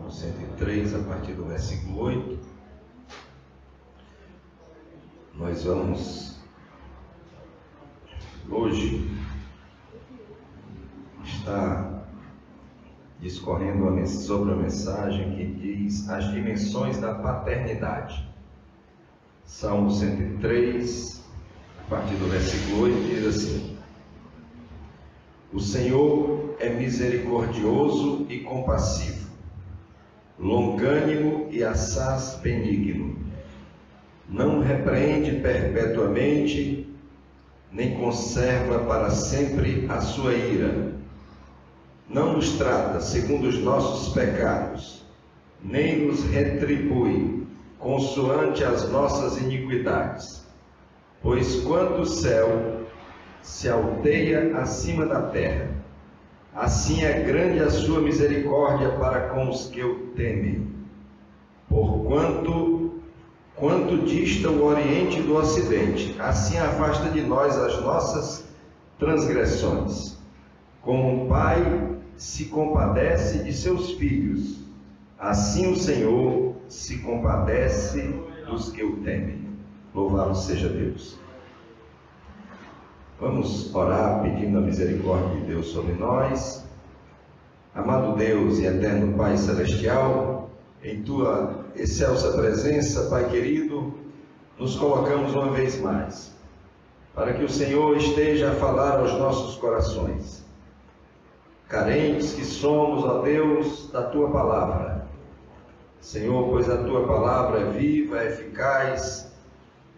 Salmo 103, a partir do versículo 8. Nós vamos hoje estar discorrendo sobre a mensagem que diz as dimensões da paternidade. Salmo 103, a partir do versículo 8, diz assim: O Senhor é misericordioso e compassivo, longânimo e assaz benigno. Não repreende perpetuamente, nem conserva para sempre a sua ira. Não nos trata segundo os nossos pecados, nem nos retribui consoante as nossas iniquidades. Pois quanto o céu se alteia acima da terra, assim é grande a sua misericórdia para com os que o temem. Quanto dista o Oriente do Ocidente, assim afasta de nós as nossas transgressões. Como um pai se compadece de seus filhos, assim o Senhor se compadece dos que o temem. Louvado seja Deus. Vamos orar pedindo a misericórdia de Deus sobre nós. Amado Deus e eterno Pai Celestial, em Tua excelsa presença, Pai querido, nos colocamos uma vez mais, para que o Senhor esteja a falar aos nossos corações. Carentes que somos, ó Deus, da Tua Palavra. Senhor, pois a Tua Palavra é viva, é eficaz.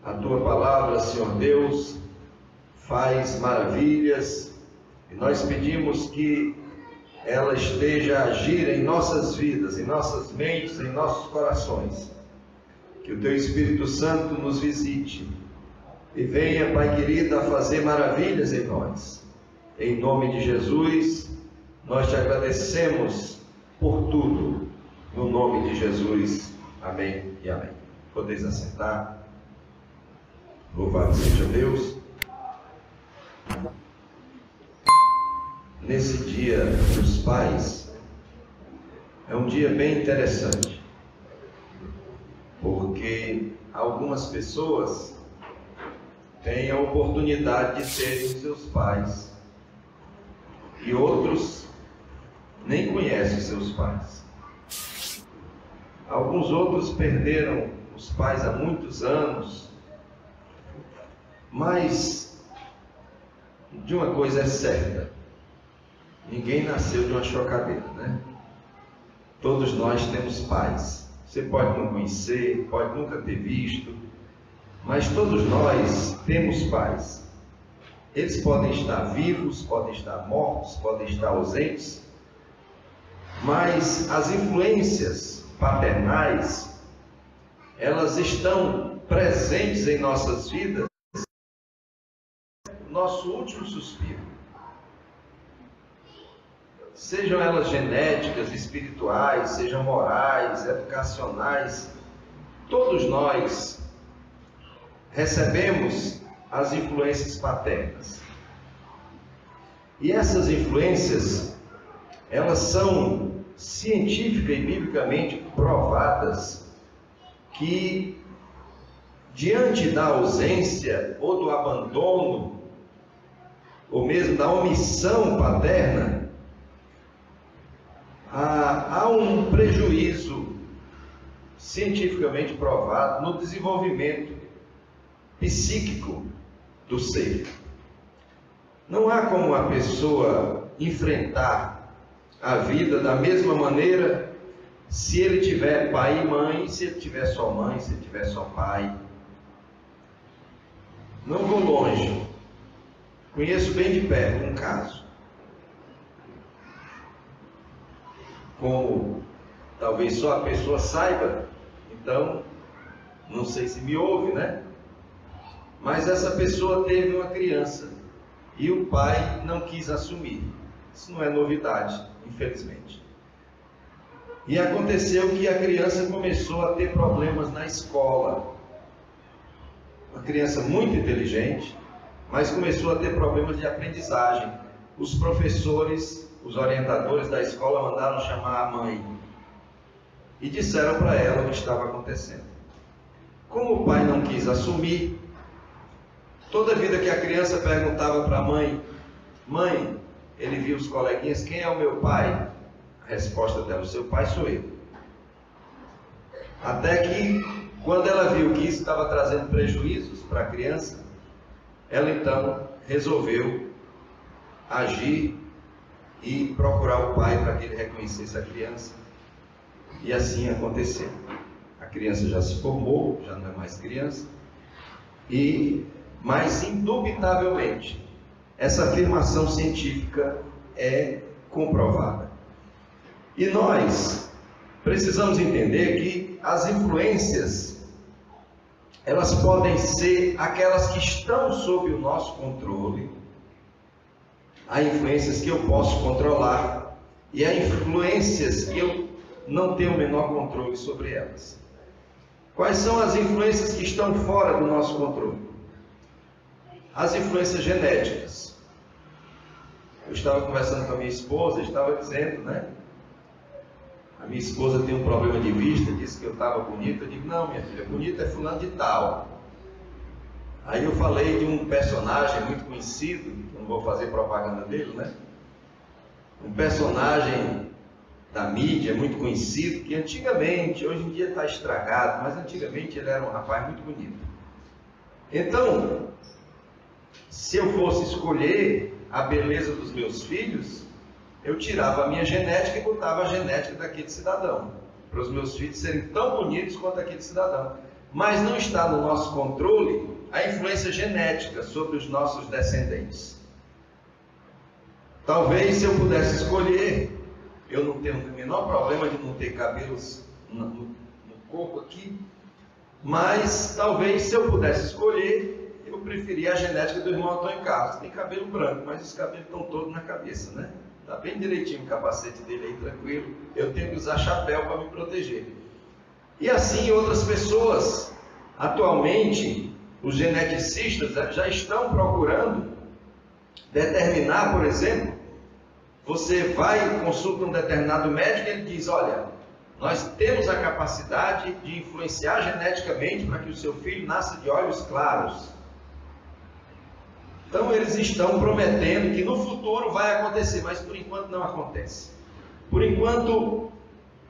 A Tua Palavra, Senhor Deus, faz maravilhas, e nós pedimos que ela esteja a agir em nossas vidas, em nossas mentes, em nossos corações. Que o Teu Espírito Santo nos visite e venha, Pai querido, a fazer maravilhas em nós. Em nome de Jesus, nós Te agradecemos por tudo. No nome de Jesus, amém e amém. Podeis assentar. Louvado seja Deus. Nesse dia dos pais, é um dia bem interessante, porque algumas pessoas têm a oportunidade de terem seus pais, e outros nem conhecem seus pais. Alguns outros perderam os pais há muitos anos, mas de uma coisa é certa: ninguém nasceu de uma chocadeira, né? Todos nós temos pais. Você pode não conhecer, pode nunca ter visto, mas todos nós temos pais. Eles podem estar vivos, podem estar mortos, podem estar ausentes, mas as influências paternais, elas estão presentes em nossas vidas, nosso último suspiro. Sejam elas genéticas, espirituais, sejam morais, educacionais, todos nós recebemos as influências paternas. E essas influências, elas são científica e biblicamente provadas que, diante da ausência ou do abandono, ou mesmo da omissão paterna, há um prejuízo cientificamente provado no desenvolvimento psíquico do ser. Não há como a pessoa enfrentar a vida da mesma maneira se ele tiver pai e mãe, se ele tiver só mãe, se ele tiver só pai. Não vou longe, conheço bem de perto um caso. Como talvez só a pessoa saiba, então não sei se me ouve, né? Mas essa pessoa teve uma criança e o pai não quis assumir. Isso não é novidade, infelizmente. E aconteceu que a criança começou a ter problemas na escola. Uma criança muito inteligente, mas começou a ter problemas de aprendizagem. Os professores, os orientadores da escola mandaram chamar a mãe. e disseram para ela o que estava acontecendo. Como o pai não quis assumir, toda vida que a criança perguntava para a mãe: mãe, ele viu os coleguinhas, quem é o meu pai? A resposta dela: o seu pai sou eu. Até que, quando ela viu que isso estava trazendo prejuízos para a criança, ela então resolveu agir e procurar o pai para que ele reconhecesse a criança. E assim aconteceu. A criança já se formou, já não é mais criança, mas indubitavelmente essa afirmação científica é comprovada. E nós precisamos entender que as influências, elas podem ser aquelas que estão sob o nosso controle. Há influências que eu posso controlar e há influências que eu não tenho o menor controle sobre elas. Quais são as influências que estão fora do nosso controle? As influências genéticas. Eu estava conversando com a minha esposa, estava dizendo, a minha esposa tem um problema de vista, disse que eu estava bonito. Eu digo: não, minha filha, bonita é fulano de tal. Aí eu falei de um personagem muito conhecido, não vou fazer propaganda dele, um personagem da mídia muito conhecido, que antigamente, hoje em dia está estragado, mas antigamente ele era um rapaz muito bonito. Então, se eu fosse escolher a beleza dos meus filhos, eu tirava a minha genética e botava a genética daquele cidadão, para os meus filhos serem tão bonitos quanto aquele cidadão. Mas não está no nosso controle a influência genética sobre os nossos descendentes. Talvez, se eu pudesse escolher, eu não tenho o menor problema de não ter cabelos no corpo aqui, mas talvez, se eu pudesse escolher, eu preferia a genética do irmão Antônio Carlos. Tem cabelo branco, mas os cabelos estão todos na cabeça, Está bem direitinho o capacete dele aí, tranquilo. Eu tenho que usar chapéu para me proteger. E assim outras pessoas. Atualmente, os geneticistas já estão procurando determinar, por exemplo, você vai e consulta um determinado médico e ele diz: olha, nós temos a capacidade de influenciar geneticamente para que o seu filho nasça de olhos claros. Então eles estão prometendo que no futuro vai acontecer, mas por enquanto não acontece. Por enquanto,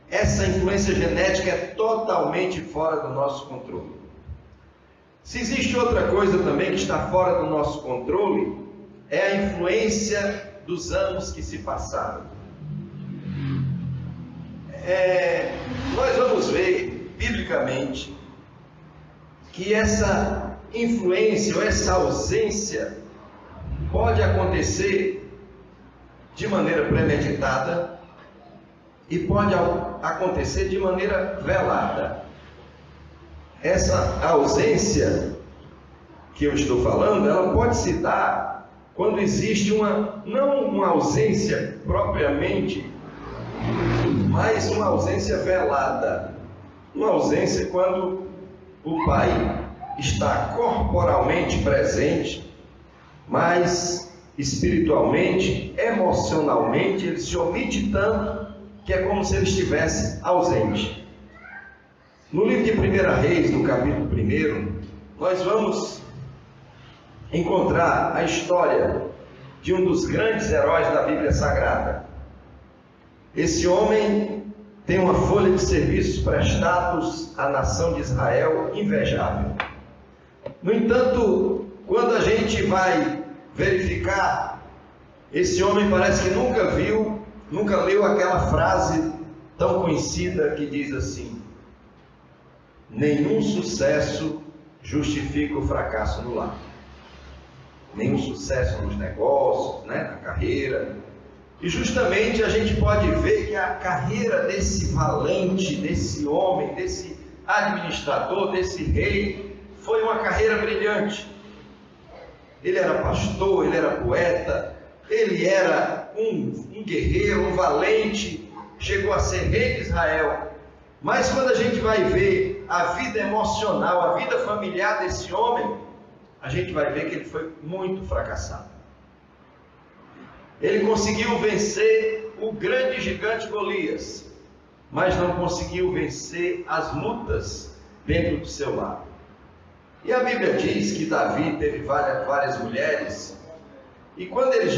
essa influência genética é totalmente fora do nosso controle. Se existe outra coisa também que está fora do nosso controle, é a influência dos anos que se passaram. Nós vamos ver, biblicamente, que essa influência ou essa ausência pode acontecer de maneira premeditada e pode acontecer de maneira velada. Essa ausência que eu estou falando, ela pode se dar quando existe não uma ausência propriamente, mas uma ausência velada. Uma ausência quando o pai está corporalmente presente, mas espiritualmente, emocionalmente, ele se omite tanto que é como se ele estivesse ausente. No livro de 1 Reis, no capítulo 1, nós vamos encontrar a história de um dos grandes heróis da Bíblia Sagrada. Esse homem tem uma folha de serviços prestados à nação de Israel invejável. No entanto, quando a gente vai verificar, esse homem parece que nunca leu aquela frase tão conhecida que diz assim: nenhum sucesso justifica o fracasso no lar. Nenhum sucesso nos negócios, na carreira. E justamente a gente pode ver que a carreira desse valente, desse homem, desse administrador, desse rei, foi uma carreira brilhante. Ele era pastor, ele era poeta, ele era um guerreiro, um valente, chegou a ser rei de Israel. Mas quando a gente vai ver a vida emocional, a vida familiar desse homem, a gente vai ver que ele foi muito fracassado. Ele conseguiu vencer o grande gigante Golias, mas não conseguiu vencer as lutas dentro do seu lar. E a Bíblia diz que Davi teve várias mulheres, e quando ele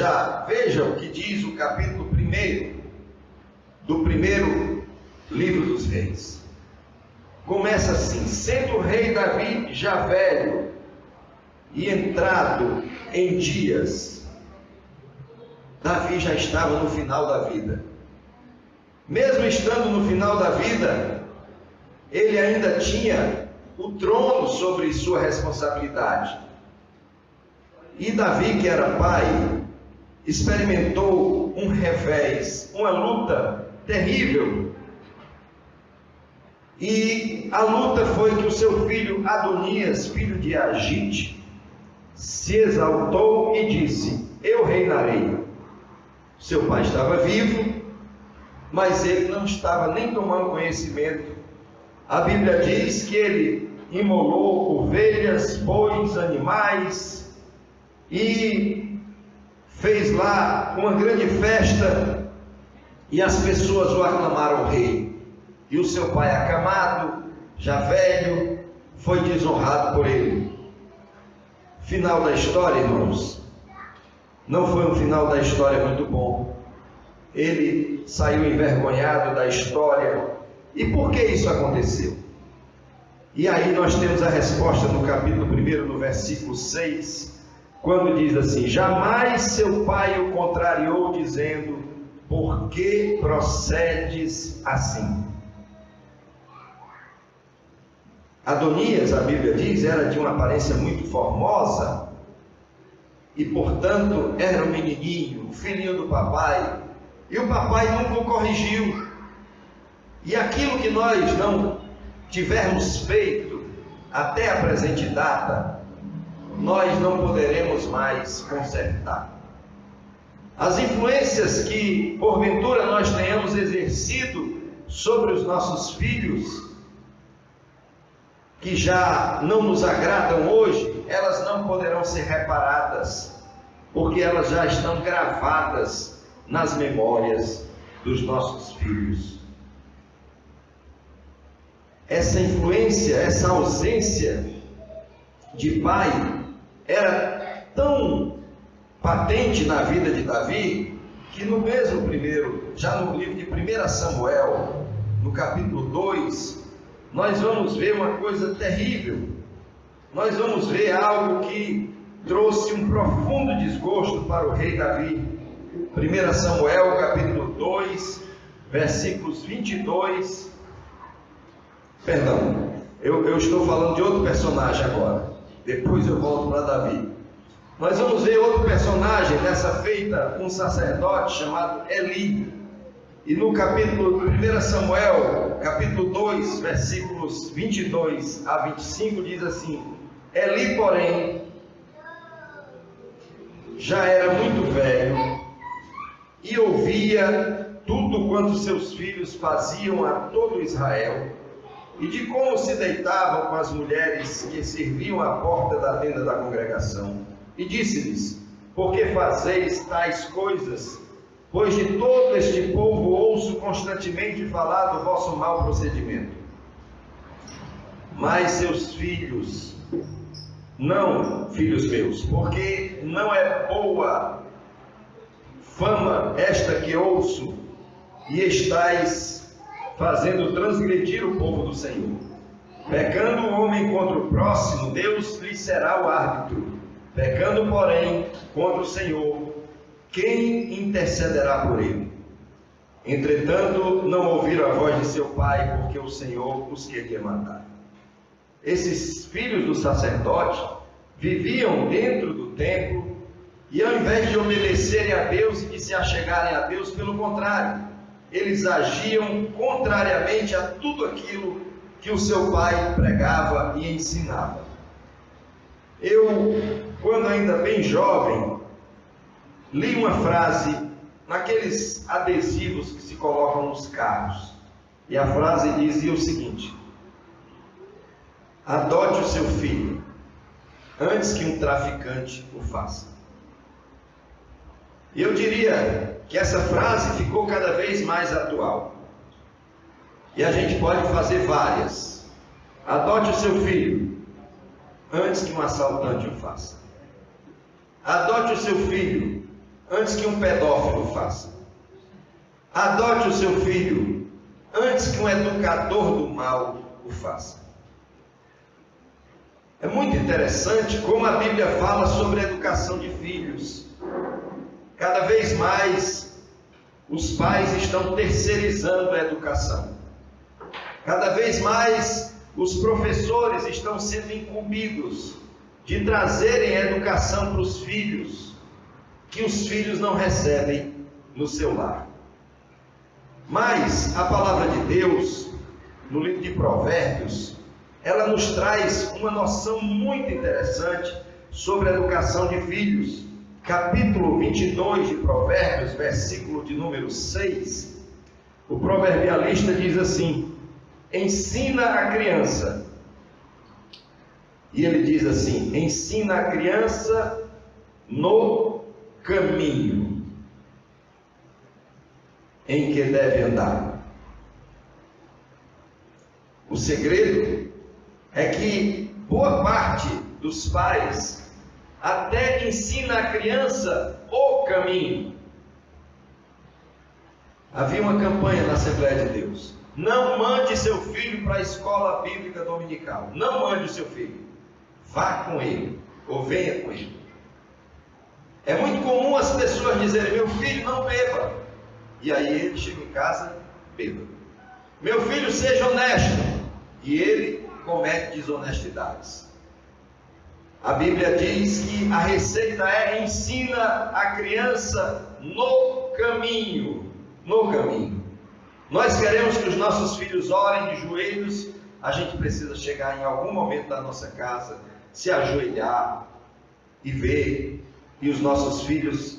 veja o que diz o capítulo 1 do primeiro livro dos reis. Começa assim: sendo o rei Davi já velho e entrado em dias. Davi já estava no final da vida. Mesmo estando no final da vida, ele ainda tinha o trono sobre sua responsabilidade. E Davi, que era pai, experimentou um revés, uma luta terrível. E a luta foi que o seu filho Adonias, filho de Agite, se exaltou e disse: eu reinarei. Seu pai estava vivo, mas ele não estava nem tomando conhecimento. A Bíblia diz que ele imolou ovelhas, bois, animais e fez lá uma grande festa, e as pessoas o aclamaram rei. E o seu pai, acamado, já velho, foi desonrado por ele. Final da história, irmãos, não foi um final da história muito bom. Ele saiu envergonhado da história. E por que isso aconteceu? E aí nós temos a resposta no capítulo 1, no versículo 6, quando diz assim: jamais seu pai o contrariou, dizendo: por que procedes assim? Adonias, a Bíblia diz, era de uma aparência muito formosa, e portanto era um menininho, um filhinho do papai, e o papai nunca o corrigiu. E aquilo que nós não tivermos feito até a presente data, nós não poderemos mais consertar. As influências que porventura nós tenhamos exercido sobre os nossos filhos, que já não nos agradam hoje, elas não poderão ser reparadas, porque elas já estão gravadas nas memórias dos nossos filhos. Essa influência, essa ausência de pai era tão patente na vida de Davi, que no mesmo já no livro de 1 Samuel, no capítulo 2, nós vamos ver uma coisa terrível. Nós vamos ver algo que trouxe um profundo desgosto para o rei Davi. 1 Samuel, capítulo 2, versículos 22. Perdão, eu estou falando de outro personagem agora. Depois eu volto para Davi. Nós vamos ver outro personagem nessa feita, um sacerdote chamado Eli. E no capítulo 1 Samuel, capítulo 2, versículos 22 a 25, diz assim: Eli, porém, já era muito velho e ouvia tudo quanto seus filhos faziam a todo Israel, e de como se deitavam com as mulheres que serviam à porta da tenda da congregação. E disse-lhes: por que fazeis tais coisas? Pois de todo este povo ouço constantemente falar do vosso mau procedimento. Mas seus filhos, não, filhos meus, porque não é boa fama esta que ouço, e estáis fazendo transgredir o povo do Senhor. Pecando o homem contra o próximo, Deus lhe será o árbitro. Pecando, porém, contra o Senhor, quem intercederá por ele? Entretanto, não ouviram a voz de seu pai, porque o Senhor os queria matar. Esses filhos do sacerdote viviam dentro do templo, e ao invés de obedecerem a Deus e de se achegarem a Deus, pelo contrário, eles agiam contrariamente a tudo aquilo que o seu pai pregava e ensinava. Eu, quando ainda bem jovem, li uma frase naqueles adesivos que se colocam nos carros, e a frase dizia o seguinte: adote o seu filho antes que um traficante o faça. E eu diria que essa frase ficou cada vez mais atual. E a gente pode fazer várias. Adote o seu filho antes que um assaltante o faça. Adote o seu filho antes que um pedófilo faça. Adote o seu filho antes que um educador do mal o faça. É muito interessante como a Bíblia fala sobre a educação de filhos. Cada vez mais os pais estão terceirizando a educação. Cada vez mais os professores estão sendo incumbidos de trazerem a educação para os filhos, que os filhos não recebem no seu lar. Mas a palavra de Deus, no livro de Provérbios, ela nos traz uma noção muito interessante sobre a educação de filhos. Capítulo 22 de Provérbios, versículo de número 6, o proverbialista diz assim: ensina a criança. E ele diz assim: ensina a criança no caminho em que deve andar. O segredo é que boa parte dos pais até ensina a criança o caminho. Havia uma campanha na Assembleia de Deus: não mande seu filho para a escola bíblica dominical. Não mande o seu filho. Vá com ele, ou venha com ele. É muito comum as pessoas dizerem: meu filho não beba. E aí ele chega em casa, beba. Meu filho seja honesto. E ele comete desonestidades. A Bíblia diz que a receita é: ensina a criança no caminho. No caminho. Nós queremos que os nossos filhos orem de joelhos. A gente precisa chegar em algum momento da nossa casa, se ajoelhar e ver, e os nossos filhos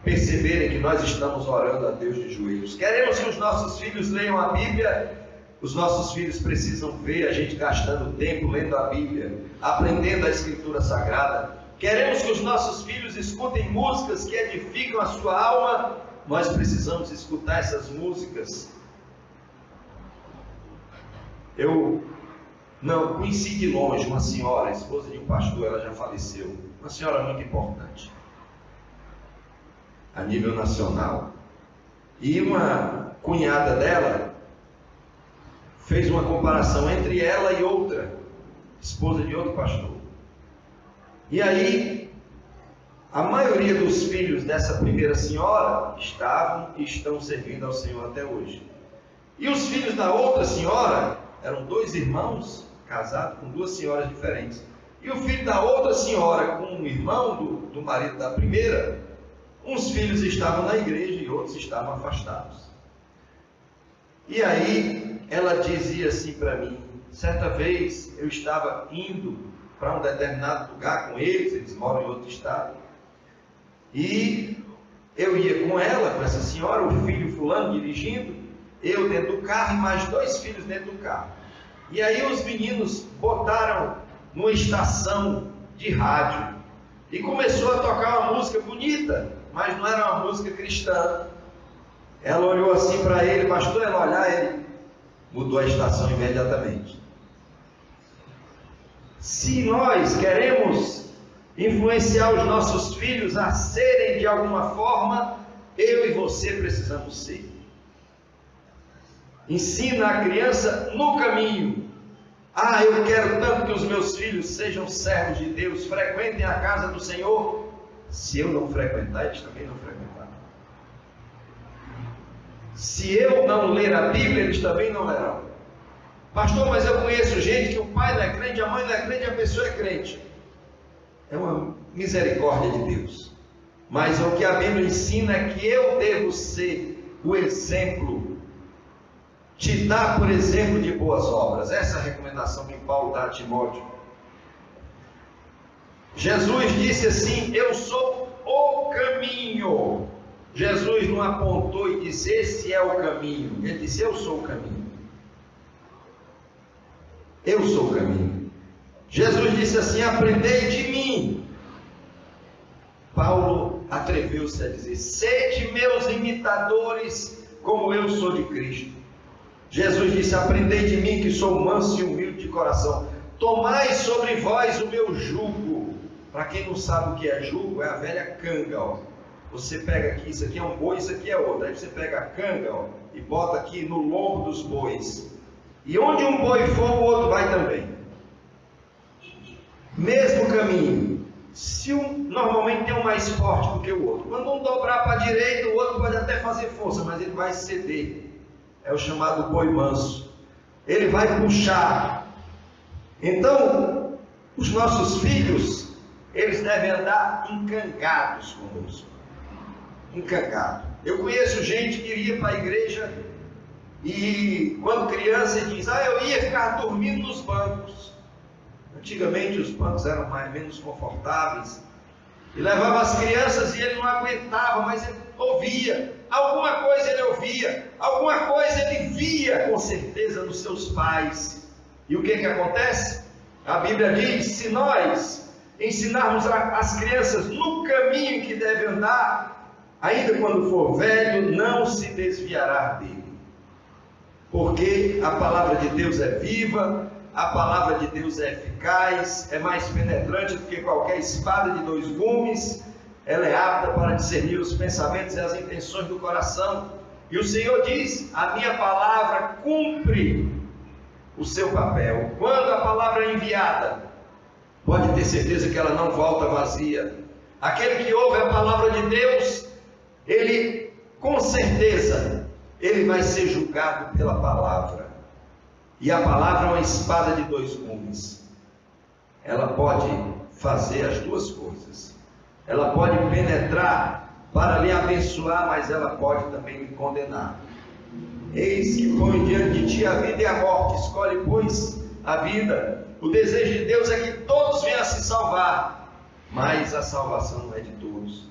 perceberem que nós estamos orando a Deus de joelhos. Queremos que os nossos filhos leiam a Bíblia. Os nossos filhos precisam ver a gente gastando tempo lendo a Bíblia, aprendendo a Escritura Sagrada. Queremos que os nossos filhos escutem músicas que edificam a sua alma. Nós precisamos escutar essas músicas. Eu não conheci de longe uma senhora, esposa de um pastor, ela já faleceu. Uma senhora muito importante a nível nacional. E uma cunhada dela fez uma comparação entre ela e outra, esposa de outro pastor. E aí, a maioria dos filhos dessa primeira senhora estavam e estão servindo ao Senhor até hoje. E os filhos da outra senhora eram dois irmãos casados com duas senhoras diferentes. E o filho da outra senhora com um irmão do marido da primeira, uns filhos estavam na igreja e outros estavam afastados. E aí ela dizia assim para mim: certa vez eu estava indo para um determinado lugar com eles, eles moram em outro estado, e eu ia com ela, com essa senhora, o filho fulano dirigindo, eu dentro do carro e mais dois filhos dentro do carro. E aí os meninos botaram numa estação de rádio e começou a tocar uma música bonita, mas não era uma música cristã. Ela olhou assim para ele, pastor, ela olhar, ele mudou a estação imediatamente. Se nós queremos influenciar os nossos filhos a serem de alguma forma, eu e você precisamos ser. Ensina a criança no caminho. Ah, eu quero tanto que os meus filhos sejam servos de Deus, frequentem a casa do Senhor. Se eu não frequentar, eles também não frequentarão. Se eu não ler a Bíblia, eles também não lerão. Pastor, mas eu conheço gente que o pai não é crente, a mãe não é crente, a pessoa é crente. É uma misericórdia de Deus. Mas o que a Bíblia ensina é que eu devo ser o exemplo, te dar, por exemplo, de boas obras. Essa é a recomendação que Paulo dá a Timóteo. Jesus disse assim: eu sou o caminho. Jesus não apontou e disse: esse é o caminho. Ele disse: eu sou o caminho. Eu sou o caminho. Jesus disse assim: aprendei de mim. Paulo atreveu-se a dizer: sede meus imitadores, como eu sou de Cristo. Jesus disse: aprendei de mim que sou manso e humilde de coração. Tomai sobre vós o meu jugo. Para quem não sabe o que é jugo, é a velha canga, ó. Você pega aqui, isso aqui é um boi, isso aqui é outro. Aí você pega a canga, ó, e bota aqui no lombo dos bois. E onde um boi for, o outro vai também. Mesmo caminho. Se normalmente tem um mais forte do que o outro. Quando um dobrar para a direita, o outro pode até fazer força, mas ele vai ceder. É o chamado boi manso. Ele vai puxar. Então, os nossos filhos, eles devem andar encangados conosco. Encangado. Eu conheço gente que iria para a igreja e quando criança diz: eu ia ficar dormindo nos bancos. Antigamente os bancos eram menos confortáveis. E levava as crianças e ele não aguentava, mas ele ouvia. Alguma coisa ele ouvia, alguma coisa ele via com certeza nos seus pais. E o que acontece? A Bíblia diz: se nós ensinarmos as crianças no caminho que deve andar, ainda quando for velho, não se desviará dele. Porque a palavra de Deus é viva, a palavra de Deus é eficaz, é mais penetrante do que qualquer espada de 2 gumes, ela é apta para discernir os pensamentos e as intenções do coração. E o Senhor diz: a minha palavra cumpre o seu papel. Quando a palavra é enviada, pode ter certeza que ela não volta vazia. Aquele que ouve a palavra de Deus, ele, com certeza, ele vai ser julgado pela palavra. E a palavra é uma espada de 2 gumes. Ela pode fazer as duas coisas. Ela pode penetrar para lhe abençoar, mas ela pode também lhe condenar. Eis que põe diante de ti a vida e a morte. Escolhe, pois, a vida. O desejo de Deus é que todos venham a se salvar, mas a salvação não é de todos,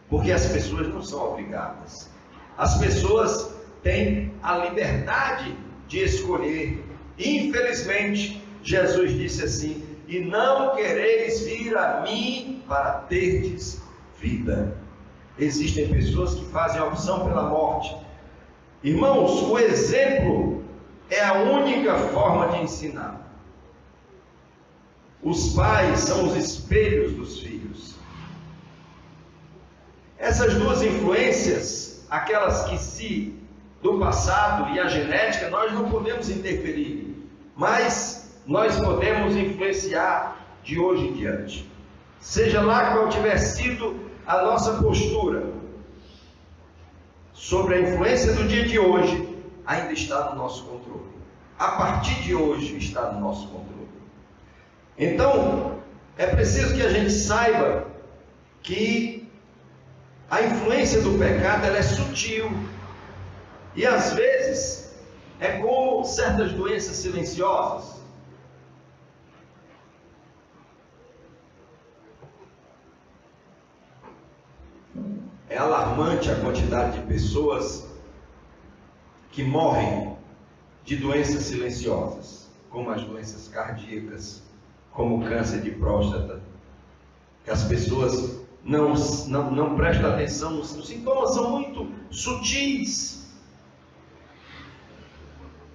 porque as pessoas não são obrigadas. As pessoas têm a liberdade de escolher. Infelizmente, Jesus disse assim: e não quereis vir a mim para terdes vida. Existem pessoas que fazem a opção pela morte. Irmãos, o exemplo é a única forma de ensinar. Os pais são os espelhos dos filhos. Essas duas influências, aquelas que do passado e a genética, nós não podemos interferir, mas nós podemos influenciar de hoje em diante. Seja lá qual tiver sido a nossa postura sobre a influência do dia de hoje, ainda está no nosso controle. A partir de hoje está no nosso controle. Então, é preciso que a gente saiba que a influência do pecado, ela é sutil. E às vezes é como certas doenças silenciosas. É alarmante a quantidade de pessoas que morrem de doenças silenciosas, como as doenças cardíacas, como o câncer de próstata, que as pessoas não prestam atenção, os sintomas são muito sutis.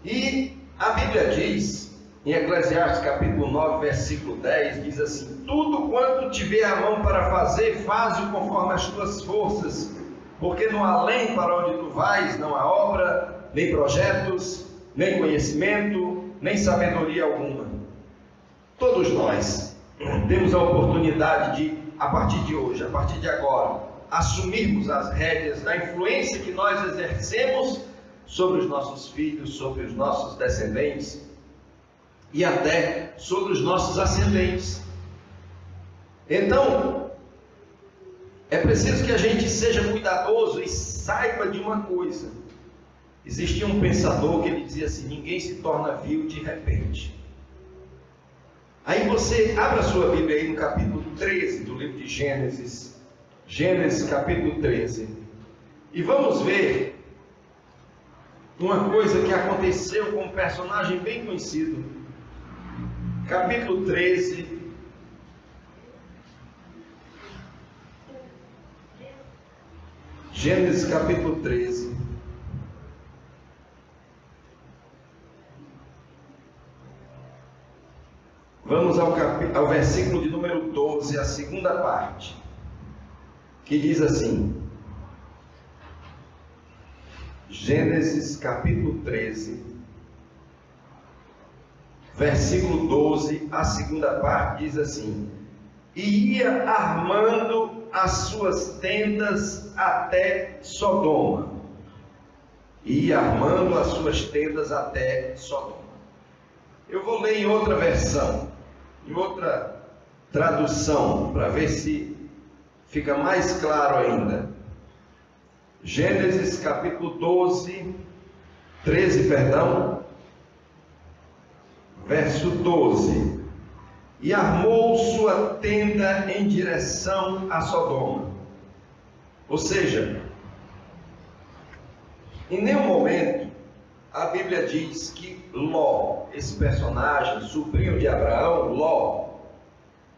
E a Bíblia diz, em Eclesiastes capítulo 9, versículo 10, diz assim: tudo quanto tiver a mão para fazer, faze-o conforme as tuas forças, porque no além para onde tu vais, não há obra, nem projetos, nem conhecimento, nem sabedoria alguma. Todos nós temos a oportunidade de, a partir de hoje, a partir de agora, assumirmos as rédeas da influência que nós exercemos sobre os nossos filhos, sobre os nossos descendentes e até sobre os nossos ascendentes. Então, é preciso que a gente seja cuidadoso e saiba de uma coisa. Existia um pensador que ele dizia assim: ninguém se torna vil de repente. Aí você abre a sua Bíblia aí no capítulo 13 do livro de Gênesis. Gênesis capítulo 13. E vamos ver uma coisa que aconteceu com um personagem bem conhecido. Capítulo 13. Gênesis capítulo 13. Vamos ao versículo de número 12, a segunda parte, que diz assim, Gênesis capítulo 13, versículo 12, a segunda parte diz assim: e ia armando as suas tendas até Sodoma. Ia armando as suas tendas até Sodoma. Eu vou ler em outra versão, em outra tradução, para ver se fica mais claro ainda. Gênesis capítulo 13, verso 12. E armou sua tenda em direção a Sodoma. Ou seja, em nenhum momento a Bíblia diz que Ló, esse personagem, sobrinho de Abraão, Ló,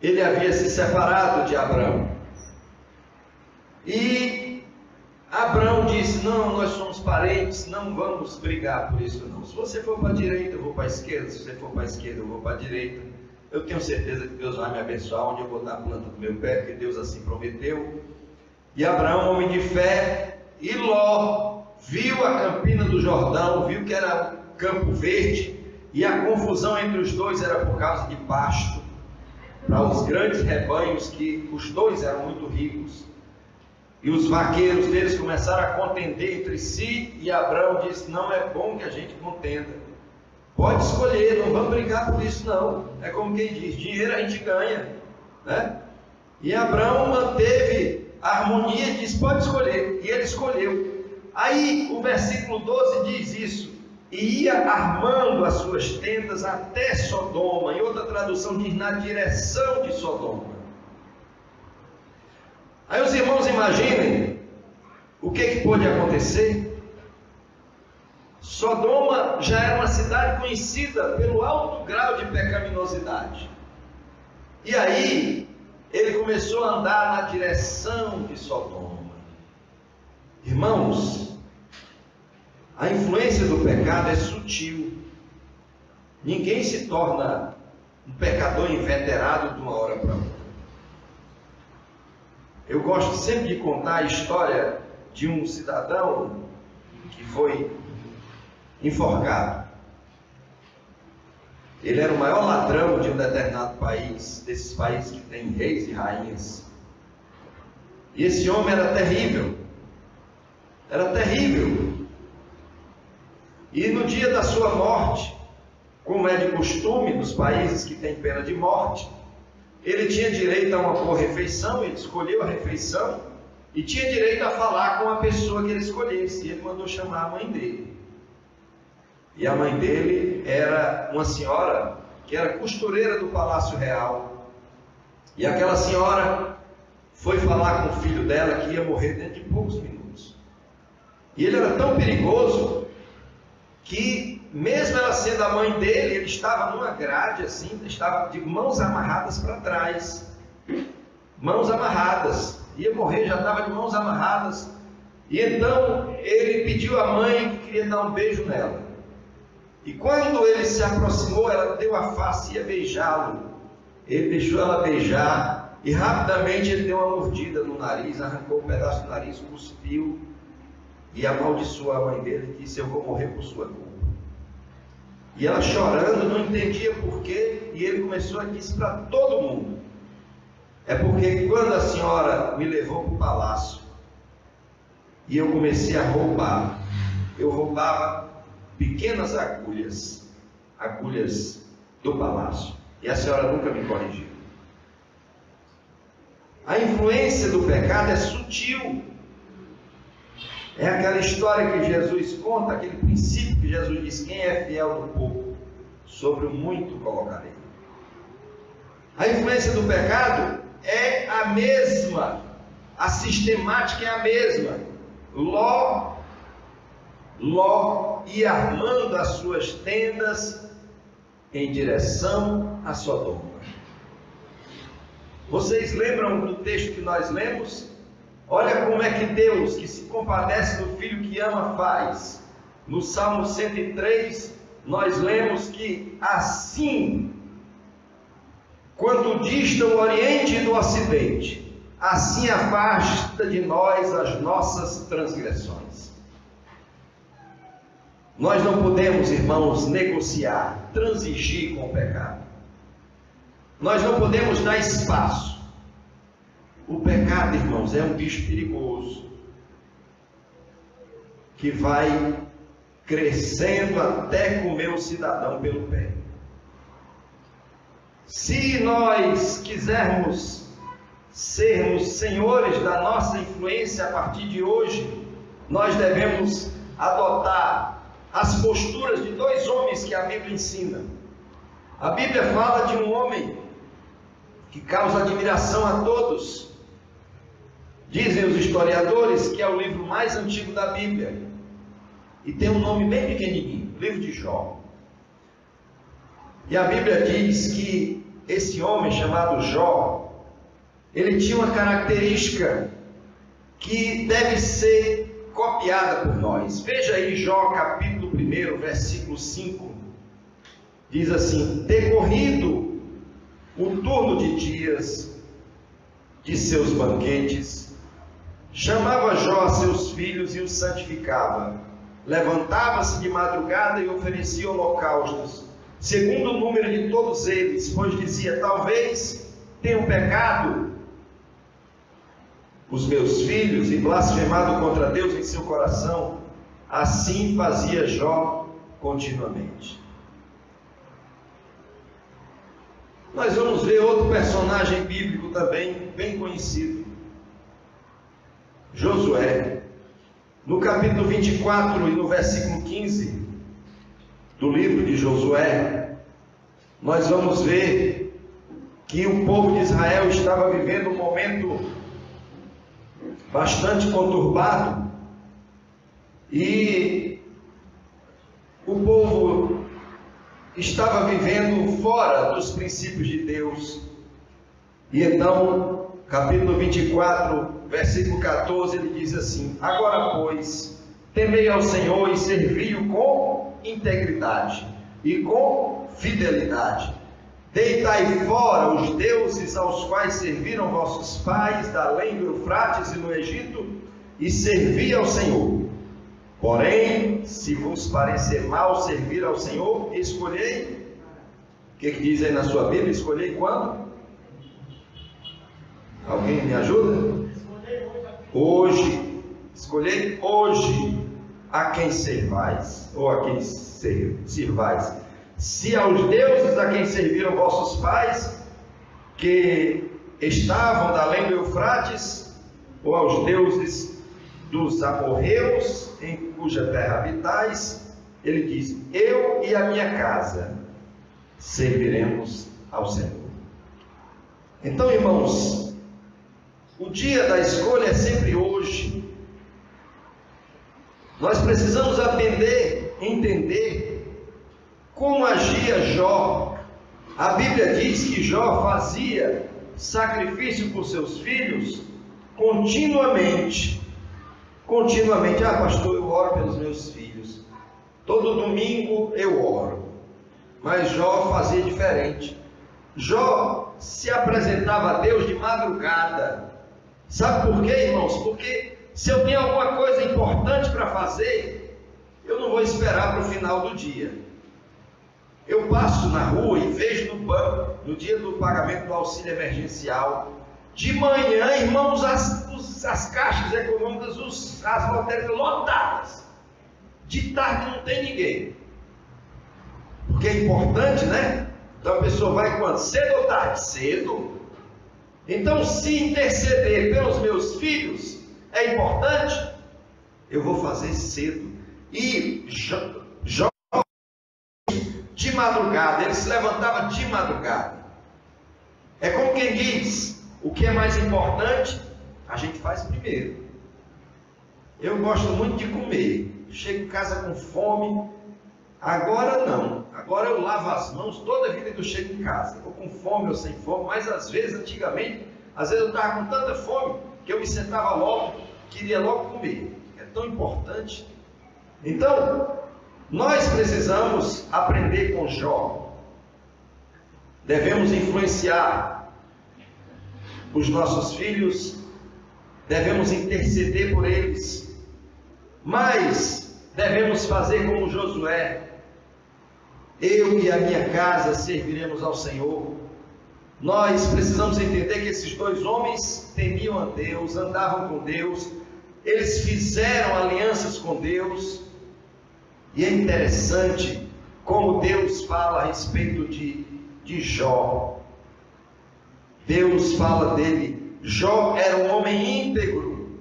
ele havia se separado de Abraão. E Abraão disse: não, nós somos parentes, não vamos brigar por isso não. Se você for para a direita, eu vou para a esquerda. Se você for para a esquerda, eu vou para a direita. Eu tenho certeza que Deus vai me abençoar onde eu botar a planta do meu pé, porque Deus assim prometeu. E Abraão, homem de fé, e Ló viu a campina do Jordão, viu que era um campo verde, e a confusão entre os dois era por causa de pasto, para os grandes rebanhos, que os dois eram muito ricos. E os vaqueiros deles começaram a contender entre si, e Abraão disse: não é bom que a gente contenda. Pode escolher, não vamos brigar por isso não. É como quem diz, dinheiro a gente ganha, né? E Abraão manteve a harmonia e disse: pode escolher. E ele escolheu. Aí o versículo 12 diz isso: e ia armando as suas tendas até Sodoma. Em outra tradução diz: na direção de Sodoma. Aí os irmãos imaginem o que pôde acontecer. Sodoma já era uma cidade conhecida pelo alto grau de pecaminosidade. E aí ele começou a andar na direção de Sodoma. Irmãos, a influência do pecado é sutil. Ninguém se torna um pecador inveterado de uma hora para outra. Eu gosto sempre de contar a história de um cidadão que foi enforcado. Ele era o maior ladrão de um determinado país, desses países que tem reis e rainhas. E esse homem era terrível. Era terrível. E no dia da sua morte, como é de costume nos países que tem pena de morte, ele tinha direito a uma boa refeição. Ele escolheu a refeição e tinha direito a falar com a pessoa que ele escolhesse. E ele mandou chamar a mãe dele. E a mãe dele era uma senhora que era costureira do Palácio Real. E aquela senhora foi falar com o filho dela que ia morrer dentro de poucos minutos. E ele era tão perigoso que, mesmo ela sendo a mãe dele, ele estava numa grade assim, estava de mãos amarradas para trás. Mãos amarradas. Ia morrer, já estava de mãos amarradas. E então ele pediu à mãe que queria dar um beijo nela. E quando ele se aproximou, ela deu a face e ia beijá-lo. Ele deixou ela beijar e rapidamente ele deu uma mordida no nariz, arrancou um pedaço do nariz, cuspiu e amaldiçoou a mãe dele e disse: eu vou morrer por sua culpa. E ela chorando, não entendia porquê, e ele começou a dizer para todo mundo: é porque quando a senhora me levou para o palácio e eu comecei a roubar, eu roubava pequenas agulhas do palácio, e a senhora nunca me corrigiu. A influência do pecado é sutil. É aquela história que Jesus conta, aquele princípio que Jesus diz: quem é fiel no pouco, sobre o muito colocarei. A influência do pecado é a mesma, a sistemática é a mesma. Ló ia armando as suas tendas em direção a Sodoma. Vocês lembram do texto que nós lemos? Olha como é que Deus, que se compadece do filho que ama, faz. No Salmo 103, nós lemos que assim quanto dista o Oriente do Ocidente, assim afasta de nós as nossas transgressões. Nós não podemos, irmãos, negociar, transigir com o pecado. Nós não podemos dar espaço. O pecado, irmãos, é um bicho perigoso, que vai crescendo até comer o cidadão pelo pé. Se nós quisermos sermos senhores da nossa influência a partir de hoje, nós devemos adotar as posturas de dois homens que a Bíblia ensina. A Bíblia fala de um homem que causa admiração a todos. Dizem os historiadores que é o livro mais antigo da Bíblia e tem um nome bem pequenininho, o livro de Jó. E a Bíblia diz que esse homem chamado Jó, ele tinha uma característica que deve ser copiada por nós. Veja aí Jó capítulo 1, versículo 5. Diz assim: decorrido o turno de dias de seus banquetes, chamava Jó a seus filhos e os santificava. Levantava-se de madrugada e oferecia holocaustos, segundo o número de todos eles, pois dizia: talvez tenham pecado os meus filhos e blasfemado contra Deus em seu coração. Assim fazia Jó continuamente. Nós vamos ver outro personagem bíblico também bem conhecido, Josué. No capítulo 24 e no versículo 15 do livro de Josué, nós vamos ver que o povo de Israel estava vivendo um momento bastante conturbado, e o povo estava vivendo fora dos princípios de Deus. E então, capítulo 24, versículo 14, ele diz assim: agora, pois, temei ao Senhor e servi-o com integridade e com fidelidade. Deitai fora os deuses aos quais serviram vossos pais, da além do Eufrates e no Egito, e servi ao Senhor. Porém, se vos parecer mal servir ao Senhor, escolhei. O que diz aí na sua Bíblia? Escolhei quando? Alguém me ajuda? Hoje. Escolhei hoje a quem servais, ou a quem sirvais. Se aos deuses a quem serviram vossos pais, que estavam da além do Eufrates, ou aos deuses dos amorreus, em cuja terra habitais, ele diz: eu e a minha casa serviremos ao Senhor. Então, irmãos, o dia da escolha é sempre hoje. Nós precisamos aprender, entender como agia Jó. A Bíblia diz que Jó fazia sacrifício por seus filhos continuamente. Continuamente. Ah, pastor, eu oro pelos meus filhos. Todo domingo eu oro. Mas Jó fazia diferente. Jó se apresentava a Deus de madrugada. Sabe por quê, irmãos? Porque se eu tenho alguma coisa importante para fazer, eu não vou esperar para o final do dia. Eu passo na rua e vejo no banco, no dia do pagamento do auxílio emergencial, de manhã, irmãos, as caixas econômicas, as lotéricas lotadas. De tarde não tem ninguém. Porque é importante, né? Então a pessoa vai quando? Cedo ou tarde? Cedo. Então, se interceder pelos meus filhos é importante, eu vou fazer cedo. E Jó de madrugada, ele se levantava de madrugada. É como quem diz: o que é mais importante, a gente faz primeiro. Eu gosto muito de comer. Chego em casa com fome. Agora não. Agora eu lavo as mãos toda a vida que eu chego em casa. Ou com fome ou sem fome. Mas às vezes, antigamente, eu estava com tanta fome que eu me sentava logo, queria logo comer. É tão importante. Então, nós precisamos aprender com Jó. devemos influenciar os nossos filhos, devemos interceder por eles, mas devemos fazer como Josué: eu e a minha casa serviremos ao Senhor. Nós precisamos entender que esses dois homens temiam a Deus, andavam com Deus, eles fizeram alianças com Deus, e é interessante como Deus fala a respeito de Jó. Deus fala dele: Jó era um homem íntegro.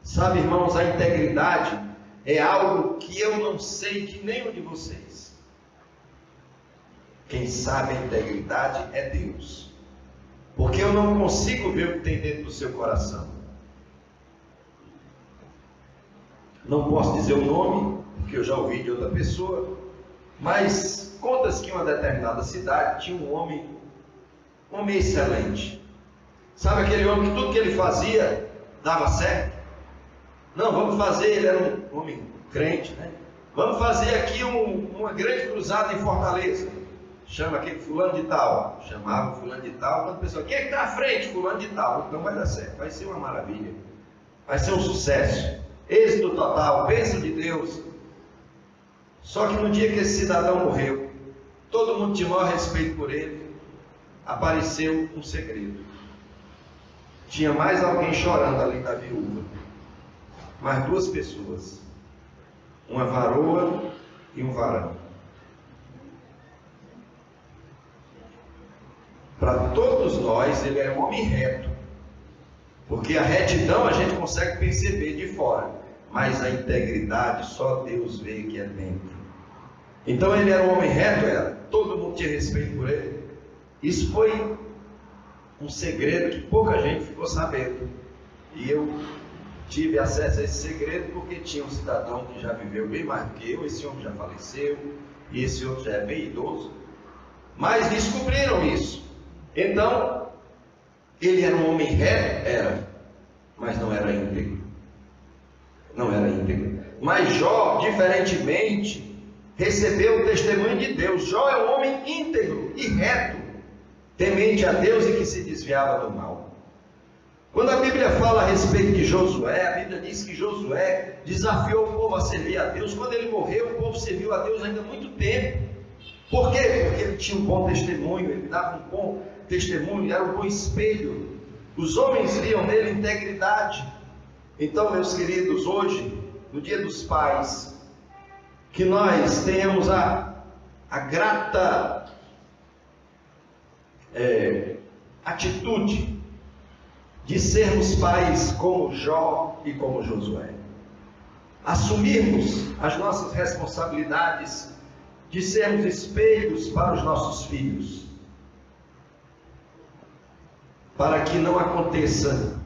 Sabe, irmãos, a integridade é algo que eu não sei de nenhum de vocês. Quem sabe a integridade é Deus, porque eu não consigo ver o que tem dentro do seu coração. Não posso dizer o nome, porque eu já ouvi de outra pessoa, mas conta-se que em uma determinada cidade tinha um homem excelente. Sabe aquele homem que tudo que ele fazia dava certo? Não, vamos fazer, ele era um homem crente, né? Vamos fazer aqui uma grande cruzada em Fortaleza. Chama aquele fulano de tal. Chamava o fulano de tal. Quando a pessoa: quem é que está à frente? Fulano de tal. Então vai dar certo, vai ser uma maravilha, vai ser um sucesso, êxito total, bênção de Deus. Só que no dia que esse cidadão morreu, todo mundo tinha o maior respeito por ele, apareceu um segredo. Tinha mais alguém chorando ali da viúva, mais duas pessoas, uma varoa e um varão. Para todos nós ele era um homem reto, porque a retidão a gente consegue perceber de fora, mas a integridade só Deus vê que é dentro. Então ele era um homem reto, todo mundo tinha respeito por ele. Isso foi um segredo que pouca gente ficou sabendo, e eu tive acesso a esse segredo porque tinha um cidadão que já viveu bem mais do que eu. Esse homem já faleceu e esse outro já é bem idoso, mas descobriram isso. Então ele era um homem reto, mas não era íntegro. Não era íntegro. Mas Jó, diferentemente, recebeu o testemunho de Deus. Jó é um homem íntegro e reto, temente a Deus e que se desviava do mal. Quando a Bíblia fala a respeito de Josué, a Bíblia diz que Josué desafiou o povo a servir a Deus. Quando ele morreu, o povo serviu a Deus ainda há muito tempo. Por quê? Porque ele tinha um bom testemunho, ele dava um bom testemunho, era um bom espelho. Os homens viam nele integridade. Então, meus queridos, hoje, no Dia dos Pais, que nós tenhamos a grata atitude de sermos pais como Jó e como Josué. Assumirmos as nossas responsabilidades de sermos espelhos para os nossos filhos, para que não aconteça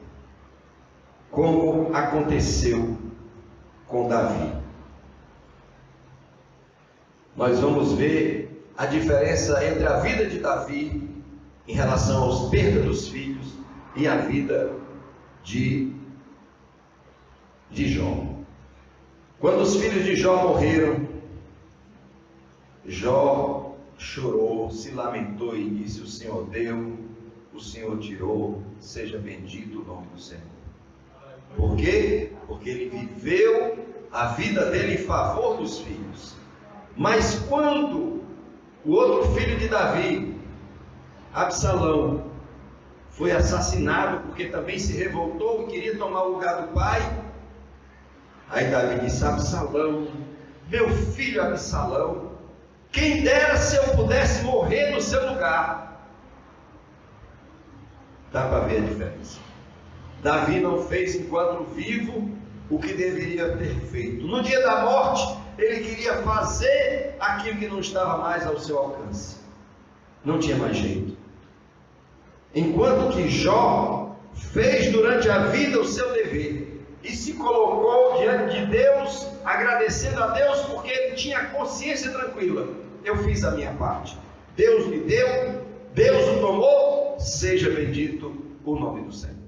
como aconteceu com Davi. Nós vamos ver a diferença entre a vida de Davi em relação aos perdas dos filhos e a vida de Jó. Quando os filhos de Jó morreram, Jó chorou, se lamentou e disse: o Senhor deu, o Senhor tirou, seja bendito o nome do Senhor. Por quê? Porque ele viveu a vida dele em favor dos filhos. Mas quando o outro filho de Davi, Absalão, foi assassinado porque também se revoltou e queria tomar o lugar do pai, aí Davi disse: Absalão, meu filho Absalão, quem dera se eu pudesse morrer no seu lugar. Dá para ver a diferença. Davi não fez enquanto vivo o que deveria ter feito. No dia da morte, ele queria fazer aquilo que não estava mais ao seu alcance. Não tinha mais jeito. Enquanto que Jó fez durante a vida o seu dever e se colocou diante de Deus, agradecendo a Deus porque ele tinha a consciência tranquila: eu fiz a minha parte, Deus me deu, Deus o tomou, seja bendito o nome do Senhor.